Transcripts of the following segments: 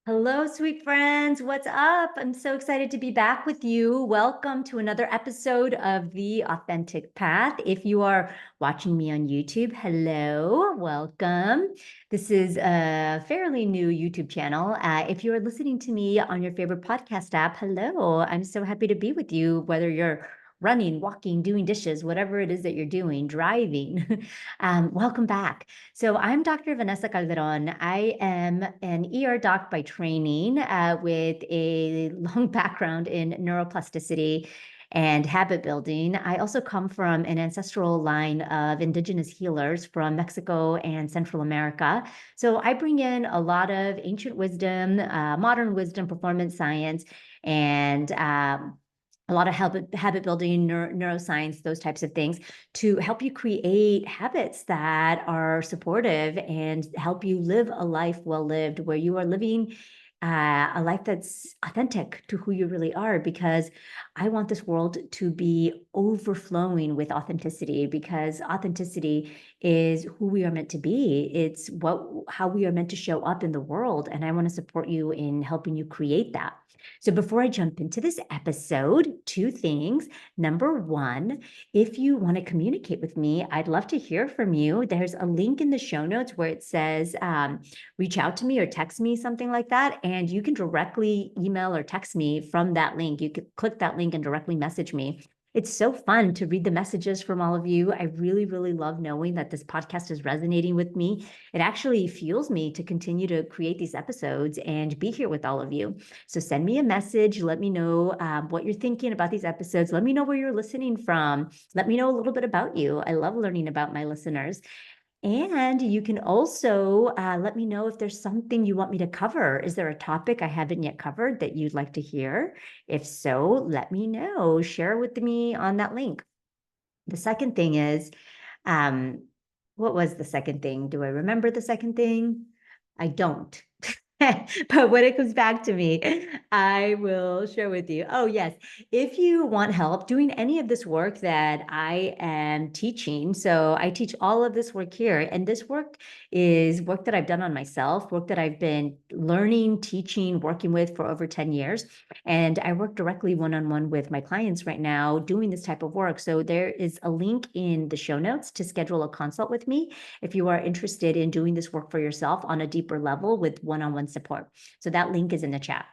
Hello, sweet friends. What's up? I'm so excited to be back with you. Welcome to another episode of The Authentic Path. If you are watching me on YouTube, hello, welcome. This is a fairly new YouTube channel. If you are listening to me on your favorite podcast app, hello. I'm so happy to be with you, whether you're running, walking, doing dishes, whatever it is that you're doing, driving. Welcome back. So I'm Dr. Vanessa Calderon. I am an ER doc by training with a long background in neuroplasticity and habit building. I also come from an ancestral line of indigenous healers from Mexico and Central America. So I bring in a lot of ancient wisdom, modern wisdom, performance science, and a lot of habit building, neuroscience, those types of things to help you create habits that are supportive and help you live a life well lived, where you are living a life that's authentic to who you really are. Because I want this world to be overflowing with authenticity, because authenticity is who we are meant to be. It's how we are meant to show up in the world. And I want to support you in helping you create that. So before I jump into this episode, two things. Number one, if you want to communicate with me, I'd love to hear from you. There's a link in the show notes where it says reach out to me or text me, something like that. And you can directly email or text me from that link. You could click that link and directly message me. It's so fun to read the messages from all of you. I really, really love knowing that this podcast is resonating with me. It actually fuels me to continue to create these episodes and be here with all of you. So send me a message. Let me know what you're thinking about these episodes. Let me know where you're listening from. Let me know a little bit about you. I love learning about my listeners. And you can also let me know if there's something you want me to cover. Is there a topic I haven't yet covered that you'd like to hear? If so, let me know. Share with me on that link. The second thing is, um, what was the second thing? Do I remember the second thing? I don't. But when it comes back to me, I will share with you. Oh, yes. If you want help doing any of this work that I am teaching, so I teach all of this work here, and this work is work that I've done on myself, work that I've been learning, teaching, working with for over 10 years. And I work directly one-on-one with my clients right now doing this type of work. So there is a link in the show notes to schedule a consult with me if you are interested in doing this work for yourself on a deeper level with one-on-one support. So that link is in the chat.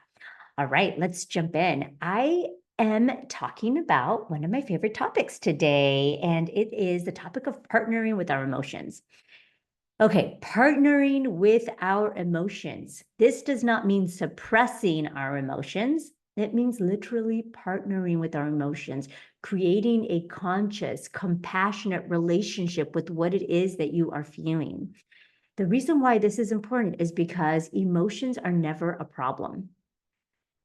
All right, let's jump in. I am talking about one of my favorite topics today, and it is the topic of partnering with our emotions. Okay, partnering with our emotions. This does not mean suppressing our emotions. It means literally partnering with our emotions, creating a conscious, compassionate relationship with what it is that you are feeling. The reason why this is important is because emotions are never a problem.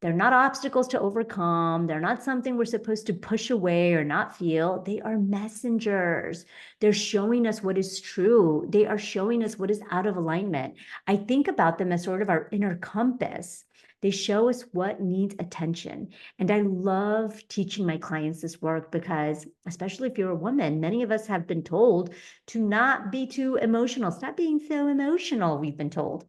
They're not obstacles to overcome. They're not something we're supposed to push away or not feel. They are messengers. They're showing us what is true. They are showing us what is out of alignment. I think about them as sort of our inner compass. They show us what needs attention. And I love teaching my clients this work because, especially if you're a woman, many of us have been told to not be too emotional. Stop being so emotional, we've been told.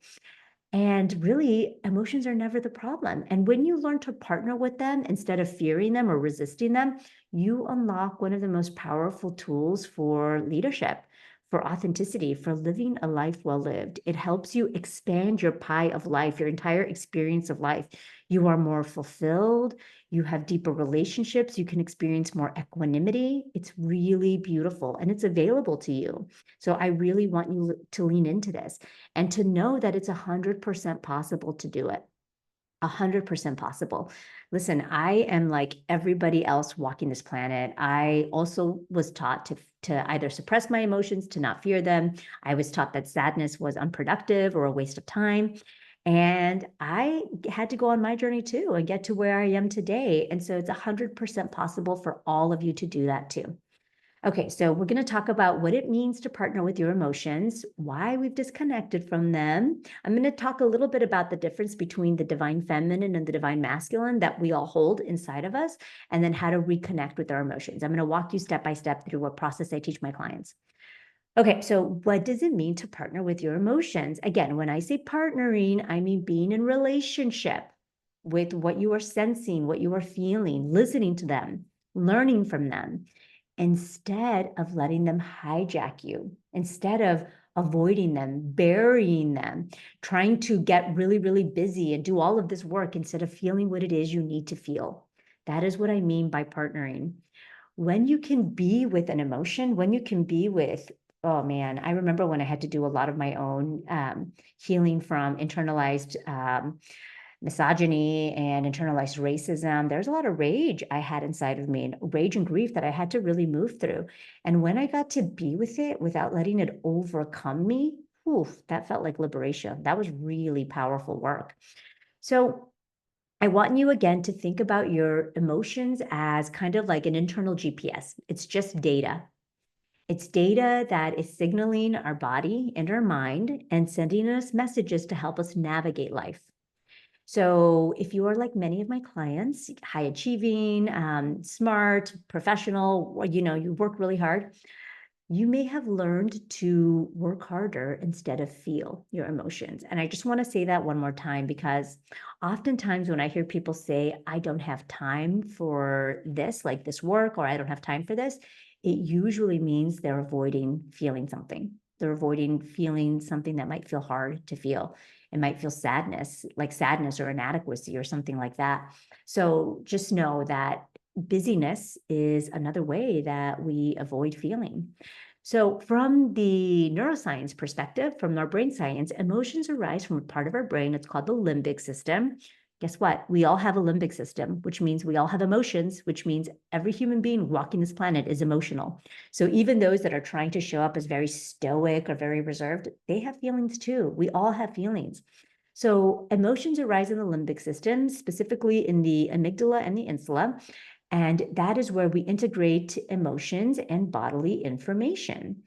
And really, emotions are never the problem. And when you learn to partner with them instead of fearing them or resisting them, you unlock one of the most powerful tools for leadership, for authenticity, for living a life well lived. It helps you expand your pie of life, your entire experience of life. You are more fulfilled. You have deeper relationships. You can experience more equanimity. It's really beautiful and it's available to you. So I really want you to lean into this and to know that it's 100% possible to do it. 100% possible. Listen, I am like everybody else walking this planet. I also was taught to either suppress my emotions, to not fear them. I was taught that sadness was unproductive or a waste of time. And I had to go on my journey too and get to where I am today. And so it's 100% possible for all of you to do that too. Okay, so we're going to talk about what it means to partner with your emotions, why we've disconnected from them. I'm going to talk a little bit about the difference between the divine feminine and the divine masculine that we all hold inside of us, and then how to reconnect with our emotions. I'm going to walk you step by step through what process I teach my clients. Okay, so what does it mean to partner with your emotions? Again, when I say partnering, I mean being in relationship with what you are sensing, what you are feeling, listening to them, learning from them, instead of letting them hijack you, instead of avoiding them, burying them, trying to get really, really busy and do all of this work instead of feeling what it is you need to feel. That is what I mean by partnering. When you can be with an emotion, when you can be with, oh man, I remember when I had to do a lot of my own healing from internalized misogyny and internalized racism. There's a lot of rage I had inside of me, and rage and grief that I had to really move through. And when I got to be with it without letting it overcome me, oof, that felt like liberation. That was really powerful work. So I want you again to think about your emotions as kind of like an internal GPS. It's just data. It's data that is signaling our body and our mind and sending us messages to help us navigate life. So if you are like many of my clients, high achieving, smart, professional, or, you work really hard, you may have learned to work harder instead of feel your emotions. And I just want to say that one more time, because oftentimes when I hear people say, I don't have time for this, like this work, or I don't have time for this, it usually means they're avoiding feeling something. They're avoiding feeling something that might feel hard to feel. It might feel sadness, like sadness or inadequacy or something like that. So just know that busyness is another way that we avoid feeling. So, from the neuroscience perspective, from our brain science, emotions arise from a part of our brain. It's called the limbic system. Guess what? We all have a limbic system, which means we all have emotions, which means every human being walking this planet is emotional. So, even those that are trying to show up as very stoic or very reserved, they have feelings too. We all have feelings. So, emotions arise in the limbic system, specifically in the amygdala and the insula. And that is where we integrate emotions and bodily information.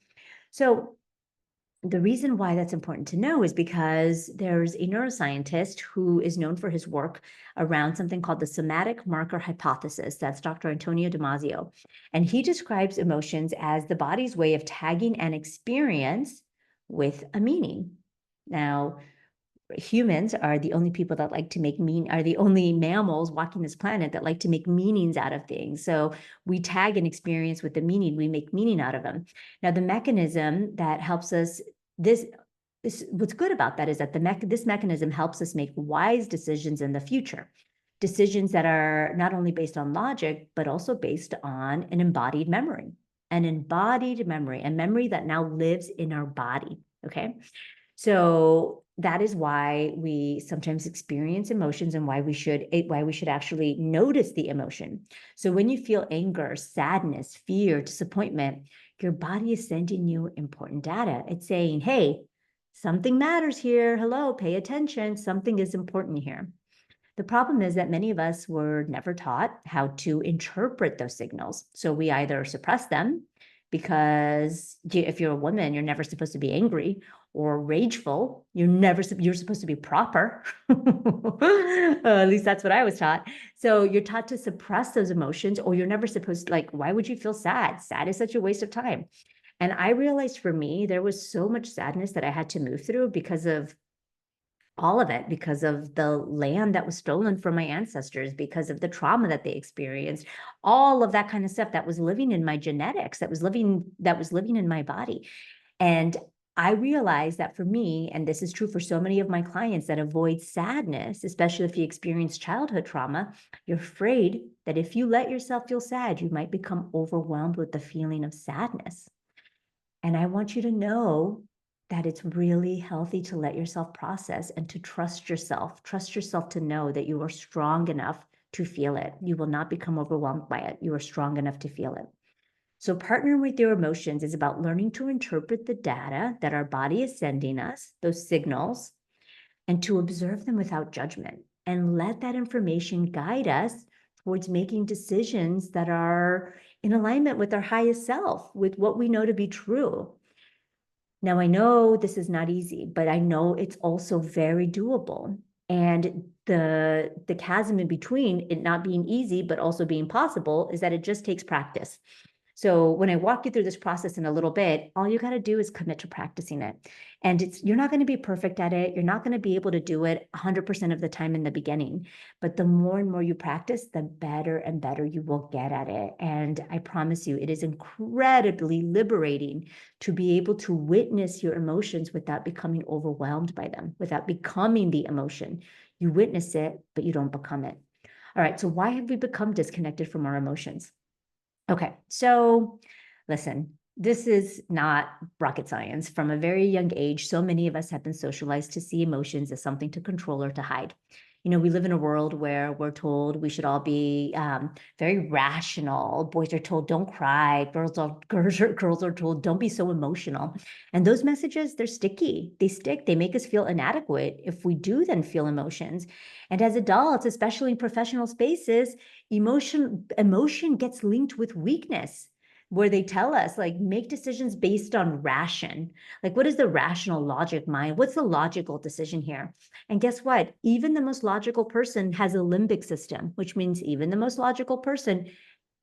So, the reason why that's important to know is because there's a neuroscientist who is known for his work around something called the somatic marker hypothesis. That's Dr. Antonio Damasio. And he describes emotions as the body's way of tagging an experience with a meaning. Now, humans are the only people that like to are the only mammals walking this planet that like to make meanings out of things. So we tag an experience with the meaning, we make meaning out of them. Now, the mechanism that helps us, this what's good about that is that this mechanism helps us make wise decisions in the future. Decisions that are not only based on logic, but also based on an embodied memory, a memory that now lives in our body. Okay. So that is why we sometimes experience emotions and why we should actually notice the emotion. So when you feel anger, sadness, fear, disappointment, your body is sending you important data. It's saying, hey, something matters here. Hello, pay attention. Something is important here. The problem is that many of us were never taught how to interpret those signals. So we either suppress them because if you're a woman, you're never supposed to be angry or rageful. You're supposed to be proper. At least that's what I was taught. So you're taught to suppress those emotions, or you're never supposed to, like, why would you feel sad? Sad is such a waste of time. And I realized for me, there was so much sadness that I had to move through because of all of it, because of the land that was stolen from my ancestors, because of the trauma that they experienced, all of that kind of stuff that was living in my genetics, that was living in my body. And I realized that for me, and this is true for so many of my clients that avoid sadness, especially if you experience childhood trauma, you're afraid that if you let yourself feel sad, you might become overwhelmed with the feeling of sadness. And I want you to know that it's really healthy to let yourself process and to trust yourself. Trust yourself to know that you are strong enough to feel it. You will not become overwhelmed by it. You are strong enough to feel it. So, partnering with your emotions is about learning to interpret the data that our body is sending us, those signals, and to observe them without judgment and let that information guide us towards making decisions that are in alignment with our highest self, with what we know to be true. Now, I know this is not easy, but I know it's also very doable. And the chasm in between it not being easy, but also being possible, is that it just takes practice. So when I walk you through this process in a little bit, all you got to do is commit to practicing it. And you're not going to be perfect at it. You're not going to be able to do it 100% of the time in the beginning. But the more and more you practice, the better and better you will get at it. And I promise you, it is incredibly liberating to be able to witness your emotions without becoming overwhelmed by them, without becoming the emotion. You witness it, but you don't become it. All right, so why have we become disconnected from our emotions? Okay, so listen, this is not rocket science. From a very young age, so many of us have been socialized to see emotions as something to control or to hide. We live in a world where we're told we should all be very rational. Boys are told don't cry. Girls are told don't be so emotional. And those messages, they're sticky. They stick. They make us feel inadequate if we do then feel emotions. And as adults, especially in professional spaces, emotion gets linked with weakness, where they tell us like make decisions based on ration. Like, what is the rational logic mind? What's the logical decision here? And guess what? Even the most logical person has a limbic system, which means even the most logical person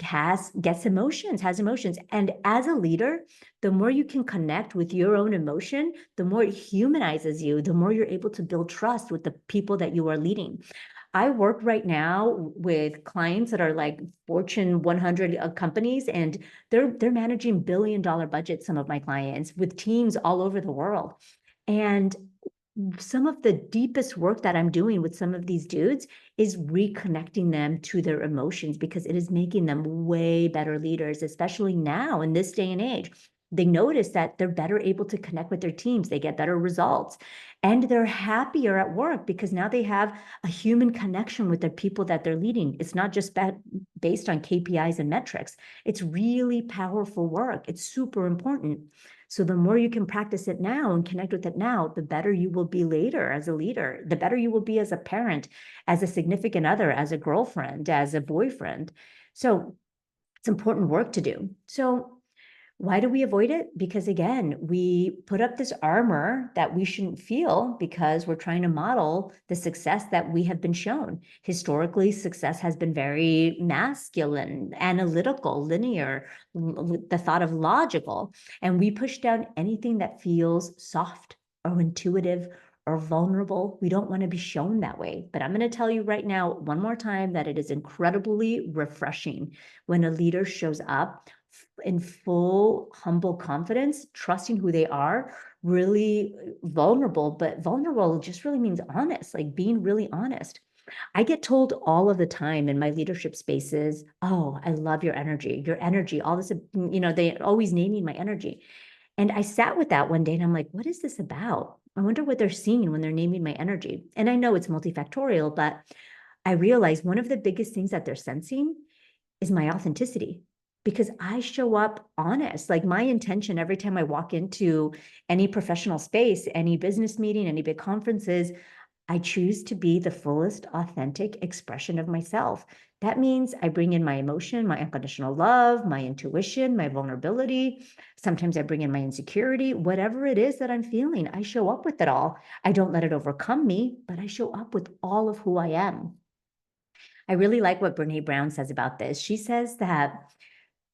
has emotions. And as a leader, the more you can connect with your own emotion, the more it humanizes you, the more you're able to build trust with the people that you are leading. I work right now with clients that are like Fortune 100 companies, and they're managing billion-dollar budgets, some of my clients, with teams all over the world. And some of the deepest work that I'm doing with some of these dudes is reconnecting them to their emotions, because it is making them way better leaders, especially now in this day and age. They notice that they're better able to connect with their teams. They get better results, and they're happier at work because now they have a human connection with the people that they're leading. It's not just based on KPIs and metrics. It's really powerful work. It's super important. So the more you can practice it now and connect with it now, the better you will be later as a leader, the better you will be as a parent, as a significant other, as a girlfriend, as a boyfriend. So it's important work to do. So why do we avoid it? Because again, we put up this armor that we shouldn't feel because we're trying to model the success that we have been shown. Historically, success has been very masculine, analytical, linear, the thought of logical. And we push down anything that feels soft or intuitive or vulnerable. We don't want to be shown that way. But I'm going to tell you right now, one more time, that it is incredibly refreshing when a leader shows up in full humble confidence, trusting who they are, really vulnerable, but vulnerable just really means honest, like being really honest. I get told all of the time in my leadership spaces, oh, I love your energy, all this, they always naming my energy. And I sat with that one day and I'm like, what is this about? I wonder what they're seeing when they're naming my energy. And I know it's multifactorial, but I realized one of the biggest things that they're sensing is my authenticity, because I show up honest. Like, my intention every time I walk into any professional space, any business meeting, any big conferences, I choose to be the fullest authentic expression of myself. That means I bring in my emotion, my unconditional love, my intuition, my vulnerability. Sometimes I bring in my insecurity, whatever it is that I'm feeling, I show up with it all. I don't let it overcome me, but I show up with all of who I am. I really like what Brene Brown says about this. She says that,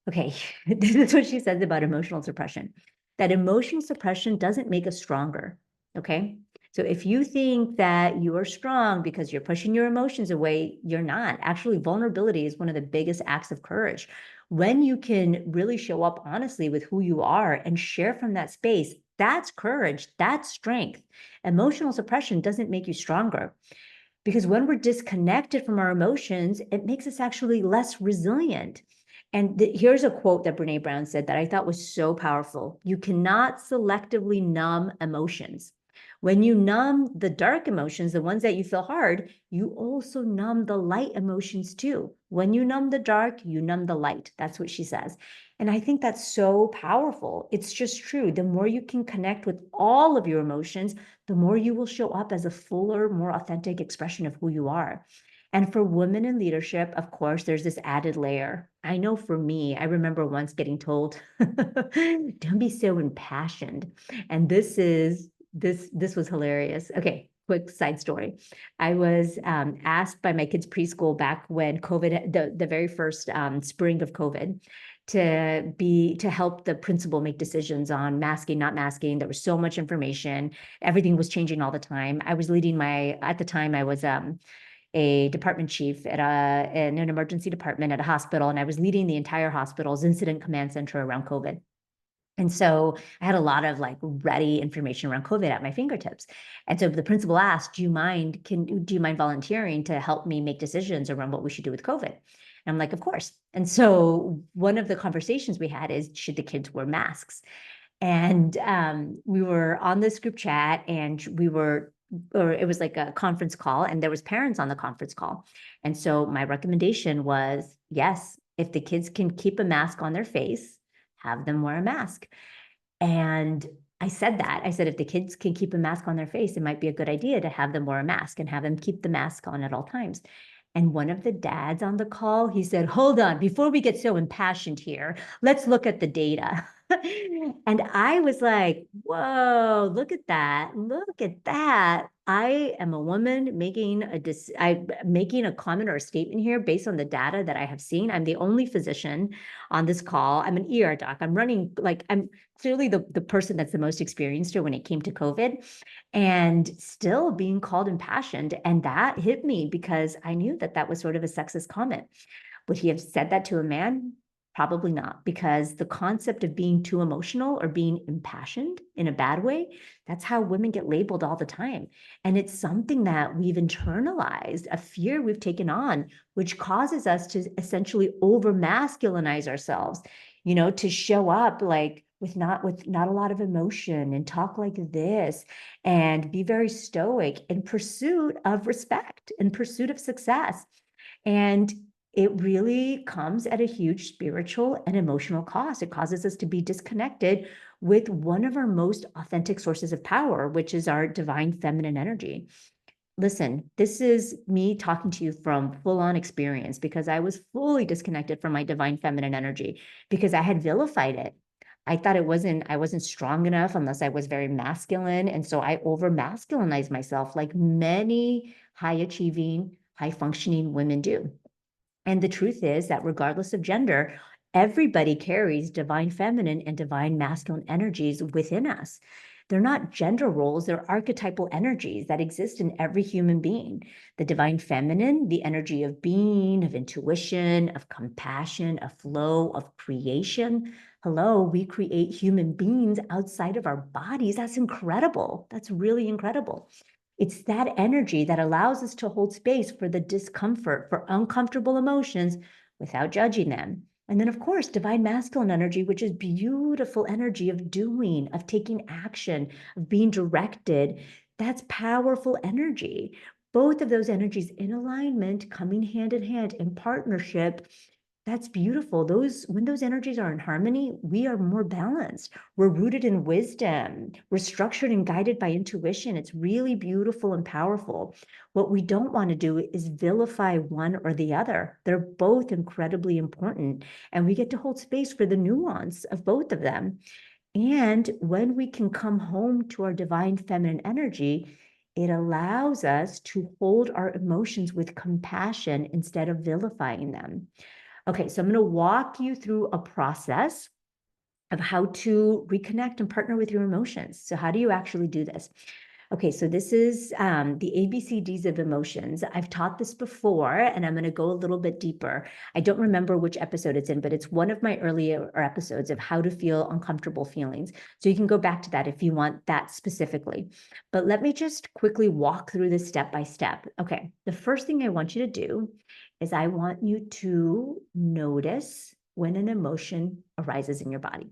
okay, this is what she says about emotional suppression, that emotional suppression doesn't make us stronger. Okay. So if you think that you are strong because you're pushing your emotions away, you're not. Actually, vulnerability is one of the biggest acts of courage. When you can really show up honestly with who you are and share from that space, that's courage, that's strength. Emotional suppression doesn't make you stronger. Because when we're disconnected from our emotions, it makes us actually less resilient. And here's a quote that Brene Brown said that I thought was so powerful. You cannot selectively numb emotions. When you numb the dark emotions, the ones that you feel hard, you also numb the light emotions too. When you numb the dark, you numb the light. That's what she says. And I think that's so powerful. It's just true. The more you can connect with all of your emotions, the more you will show up as a fuller, more authentic expression of who you are. And for women in leadership, of course, there's this added layer. I know for me, I remember once getting told, don't be so impassioned. And this was hilarious. Okay, quick side story. I was asked by my kids' preschool back when COVID, the very first spring of COVID, to help the principal make decisions on masking, not masking. There was so much information. Everything was changing all the time. I was leading at the time I was a department chief in an emergency department at a hospital, and I was leading the entire hospital's incident command center around COVID. And so I had a lot of like ready information around COVID at my fingertips. And so the principal asked, do you mind volunteering to help me make decisions around what we should do with COVID? And I'm like, of course. And so one of the conversations we had is, should the kids wear masks? And we were on this group chat, and or it was like a conference call, and there was parents on the conference call. And so my recommendation was, yes, if the kids can keep a mask on their face, have them wear a mask. And I said that. I said, if the kids can keep a mask on their face, it might be a good idea to have them wear a mask and have them keep the mask on at all times. And one of the dads on the call, he said, hold on, before we get so impassioned here, let's look at the data. And I was like, whoa, look at that. Look at that. I am a woman making a comment or a statement here based on the data that I have seen. I'm the only physician on this call. I'm an ER doc. I'm clearly the person that's the most experienced when it came to COVID, and still being called impassioned. And that hit me because I knew that that was sort of a sexist comment. Would he have said that to a man? Probably not, because the concept of being too emotional or being impassioned in a bad way, that's how women get labeled all the time. And it's something that we've internalized, a fear we've taken on, which causes us to essentially over masculinize ourselves, to show up like with not a lot of emotion and talk like this and be very stoic in pursuit of respect, in pursuit of success. And it really comes at a huge spiritual and emotional cost. It causes us to be disconnected with one of our most authentic sources of power, which is our divine feminine energy. Listen, this is me talking to you from full-on experience, because I was fully disconnected from my divine feminine energy because I had vilified it. I thought I wasn't strong enough unless I was very masculine. And so I over masculinized myself like many high achieving, high functioning women do. And the truth is that regardless of gender, everybody carries divine feminine and divine masculine energies within us. They're not gender roles, they're archetypal energies that exist in every human being. The divine feminine, the energy of being, of intuition, of compassion, of flow, of creation. Hello, we create human beings outside of our bodies. That's incredible. That's really incredible. It's that energy that allows us to hold space for the discomfort, for uncomfortable emotions without judging them. And then, of course, divine masculine energy, which is beautiful energy of doing, of taking action, of being directed. That's powerful energy. Both of those energies in alignment, coming hand in hand in partnership. That's beautiful. When those energies are in harmony, we are more balanced. We're rooted in wisdom. We're structured and guided by intuition. It's really beautiful and powerful. What we don't want to do is vilify one or the other. They're both incredibly important, and we get to hold space for the nuance of both of them. And when we can come home to our divine feminine energy, it allows us to hold our emotions with compassion instead of vilifying them. Okay, so I'm going to walk you through a process of how to reconnect and partner with your emotions. So how do you actually do this? Okay, so this is the ABCDs of emotions. I've taught this before, and I'm going to go a little bit deeper. I don't remember which episode it's in, but it's one of my earlier episodes of how to feel uncomfortable feelings. So you can go back to that if you want that specifically. But let me just quickly walk through this step by step. Okay, the first thing I want you to do is I want you to notice when an emotion arises in your body.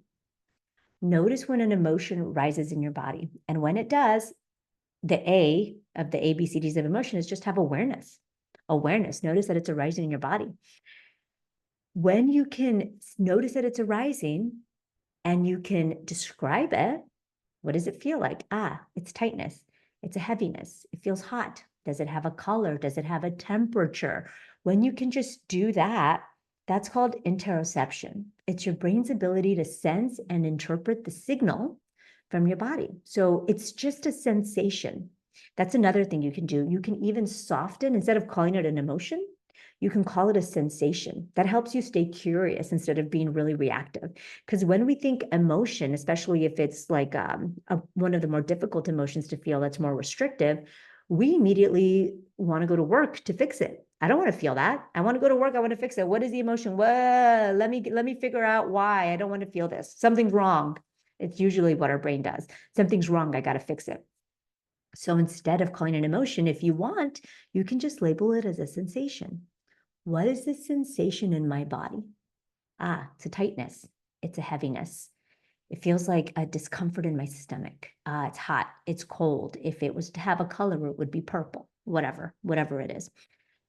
Notice when an emotion rises in your body. And when it does, the A of the ABCDs of emotion is just have awareness. Awareness. Notice that it's arising in your body. When you can notice that it's arising and you can describe it, what does it feel like? It's tightness. It's a heaviness. It feels hot. Does it have a color? Does it have a temperature? When you can just do that, that's called interoception. It's your brain's ability to sense and interpret the signal from your body. So it's just a sensation. That's another thing you can do. You can even soften, instead of calling it an emotion, You can call it a sensation. That helps you stay curious instead of being really reactive. Because when we think emotion, especially if it's like one of the more difficult emotions to feel that's more restrictive, we immediately want to go to work to fix it. I don't want to feel that. I want to go to work. I want to fix it. What is the emotion? Well, let me figure out why I don't want to feel this. Something's wrong. It's usually what our brain does. Something's wrong. I got to fix it. So instead of calling an emotion, if you want, you can just label it as a sensation. What is this sensation in my body? It's a tightness. It's a heaviness. It feels like a discomfort in my stomach. It's hot. It's cold. If it was to have a color, it would be purple, whatever it is.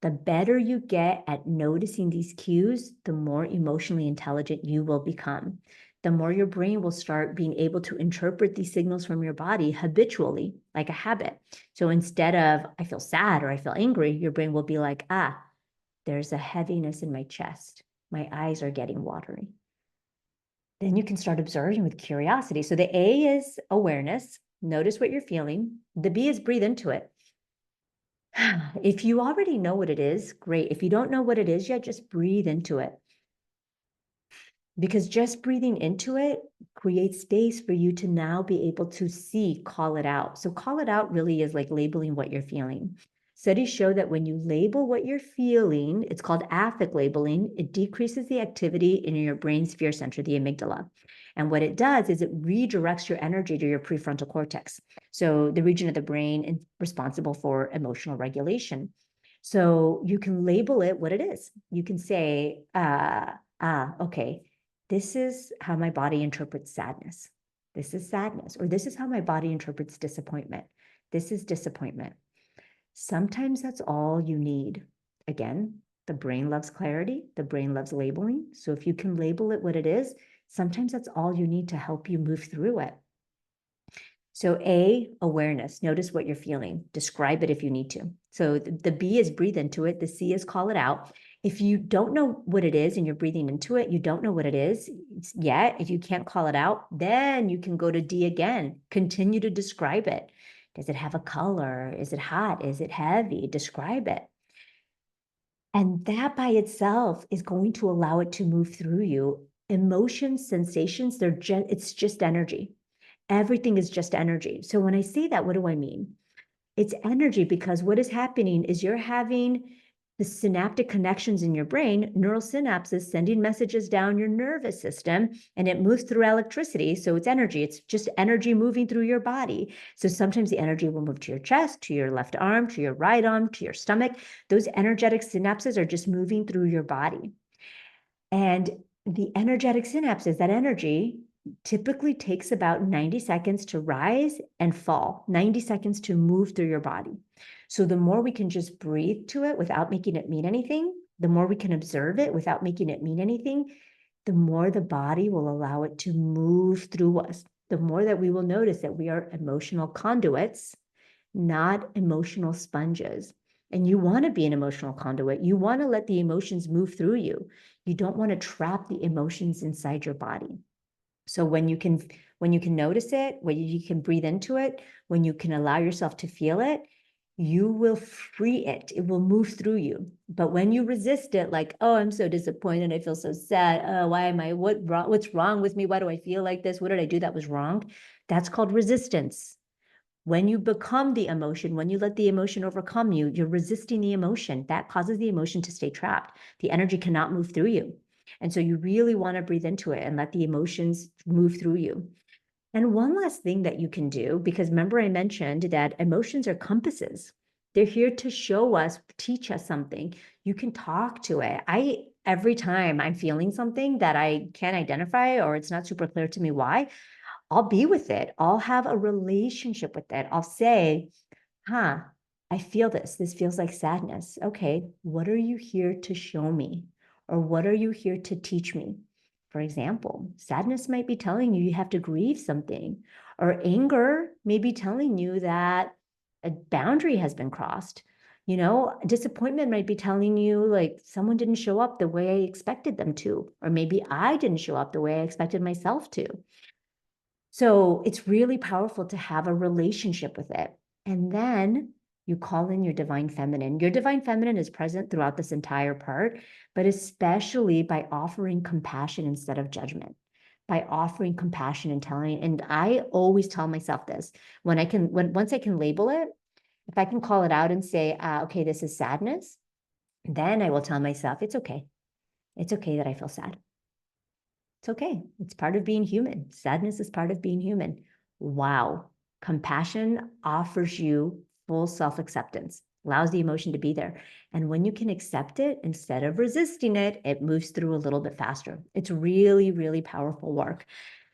The better you get at noticing these cues, the more emotionally intelligent you will become. The more your brain will start being able to interpret these signals from your body habitually, like a habit. So instead of, I feel sad or I feel angry, your brain will be like, there's a heaviness in my chest. My eyes are getting watery. Then you can start observing with curiosity. So the A is awareness. Notice what you're feeling. The B is breathe into it. If you already know what it is, great. If you don't know what it is yet, just breathe into it. Because just breathing into it creates space for you to now be able to see, call it out. So call it out really is like labeling what you're feeling. Studies show that when you label what you're feeling, it's called affect labeling, it decreases the activity in your brain's fear center, the amygdala. And what it does is it redirects your energy to your prefrontal cortex. So the region of the brain responsible for emotional regulation. So you can label it what it is. You can say, okay, this is how my body interprets sadness. This is sadness, or this is how my body interprets disappointment. This is disappointment. Sometimes that's all you need. Again, the brain loves clarity. The brain loves labeling. So if you can label it what it is, sometimes that's all you need to help you move through it. So A, awareness. Notice what you're feeling. Describe it if you need to. So the B is breathe into it. The C is call it out. If you don't know what it is and you're breathing into it, you don't know what it is yet. If you can't call it out, then you can go to D again. Continue to describe it. Does it have a color? Is it hot? Is it heavy? Describe it. And that by itself is going to allow it to move through you. Emotions, sensations, it's just energy. Everything is just energy. So when I say that, what do I mean? It's energy because what is happening is you're having the synaptic connections in your brain, neural synapses sending messages down your nervous system, and it moves through electricity. So it's energy. It's just energy moving through your body. So sometimes the energy will move to your chest, to your left arm, to your right arm, to your stomach. Those energetic synapses are just moving through your body. And the energetic synapses, that energy typically takes about 90 seconds to rise and fall, 90 seconds to move through your body. So the more we can just breathe to it without making it mean anything, the more we can observe it without making it mean anything, the more the body will allow it to move through us, the more that we will notice that we are emotional conduits, not emotional sponges. And you want to be an emotional conduit. You want to let the emotions move through you. You don't want to trap the emotions inside your body. So when you can notice it, when you can breathe into it, when you can allow yourself to feel it, you will free it. It will move through you. But when you resist it, like, oh, I'm so disappointed. I feel so sad. Oh, why am I? What's wrong with me? Why do I feel like this? What did I do that was wrong? That's called resistance. When you become the emotion, when you let the emotion overcome you, you're resisting the emotion. That causes the emotion to stay trapped. The energy cannot move through you. And so you really want to breathe into it and let the emotions move through you. And one last thing that you can do, because remember I mentioned that emotions are compasses. They're here to show us, teach us something. You can talk to it. Every time I'm feeling something that I can't identify or it's not super clear to me why, I'll be with it. I'll have a relationship with it. I'll say, I feel this. This feels like sadness. Okay, what are you here to show me? Or what are you here to teach me? For example, sadness might be telling you you have to grieve something, or anger may be telling you that a boundary has been crossed. Disappointment might be telling you like someone didn't show up the way I expected them to, or maybe I didn't show up the way I expected myself to. So it's really powerful to have a relationship with it. And then You call in your divine feminine. Your divine feminine is present throughout this entire part, but especially by offering compassion instead of judgment, by offering compassion and telling. And I always tell myself this once I can label it, if I can call it out and say, okay, this is sadness, then I will tell myself, it's okay. It's okay that I feel sad. It's okay. It's part of being human. Sadness is part of being human. Wow. Compassion offers you full self acceptance, allows the emotion to be there. And when you can accept it instead of resisting it, it moves through a little bit faster. It's really, really powerful work.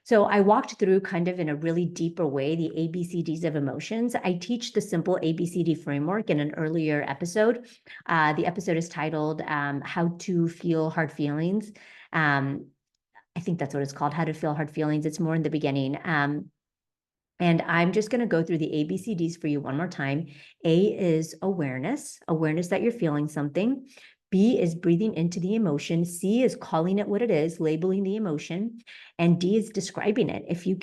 So I walked through kind of in a really deeper way the ABCDs of emotions. I teach the simple ABCD framework in an earlier episode. The episode is titled How to Feel Hard Feelings. I think that's what it's called, How to Feel Hard Feelings. It's more in the beginning. And I'm just going to go through the ABCDs for you one more time. A is awareness, awareness that you're feeling something. B is breathing into the emotion. C is calling it what it is, labeling the emotion. And D is describing it. If you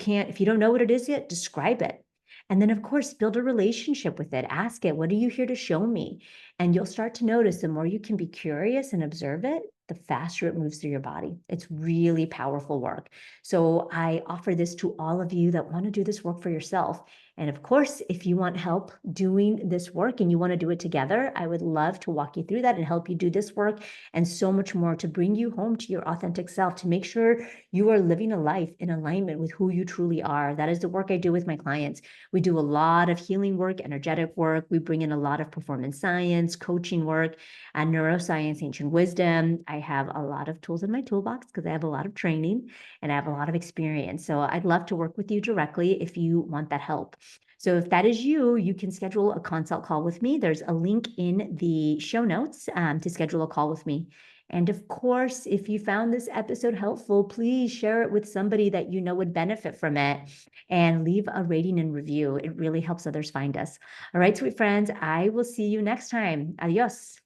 don't know what it is yet, describe it. And then, of course, build a relationship with it. Ask it, what are you here to show me? And you'll start to notice the more you can be curious and observe it, the faster it moves through your body. It's really powerful work. So I offer this to all of you that want to do this work for yourself. And of course, if you want help doing this work and you want to do it together, I would love to walk you through that and help you do this work and so much more to bring you home to your authentic self, to make sure you are living a life in alignment with who you truly are. That is the work I do with my clients. We do a lot of healing work, energetic work. We bring in a lot of performance science, coaching work, and neuroscience, ancient wisdom. I have a lot of tools in my toolbox because I have a lot of training and I have a lot of experience. So I'd love to work with you directly if you want that help. So if that is you, you can schedule a consult call with me. There's a link in the show notes to schedule a call with me. And of course, if you found this episode helpful, please share it with somebody that you know would benefit from it and leave a rating and review. It really helps others find us. All right, sweet friends, I will see you next time. Adios.